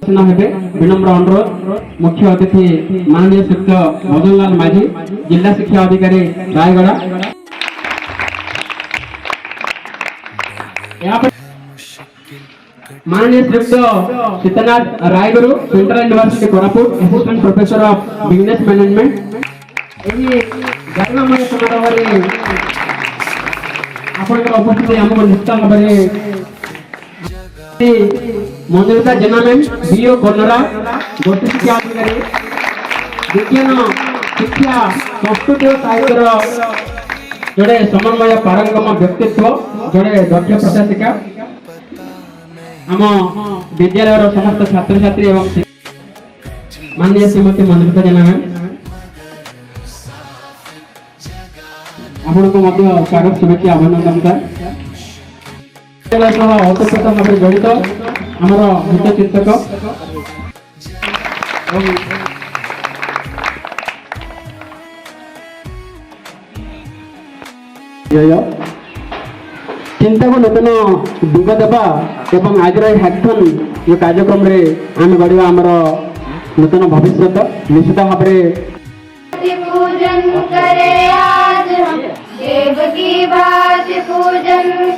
परिदर्शन हेबे विनम्र अनुरोध मुख्य अतिथि माननीय श्री मदनलाल माझी जिला शिक्षा अधिकारी रायगढ़। यहाँ पर माननीय Shri Sitanath Rayguru central university Koraput assistant professor of business management एही गणमान्य समारोह आपनकर उपस्थिति हमको निश्चित भाबरे मंजुलता जेनामेन बीओ कोनरा गोष्ठी शिक्षा अधिकारी विज्ञान शिक्षा संस्कृति और साहित्य जड़े समन्वय पारंगम व्यक्तित्व जड़े दक्ष प्रशासिका आम विद्यालय समस्त छात्र छात्री एवं माननीय श्रीमती मंजुलता जेना मैम आपको स्वागत शुभेच्छा अभिनंदन ओतप्रोत भाव जड़ित आमर हित चिंतक चिंता को नूतन दिग देवा एवं आज हैकथन ये कार्यक्रम रे आम गढ़ा आमर नूतन भविष्य निश्चित भाव पूजन करे आज हम देव की बात पूजन।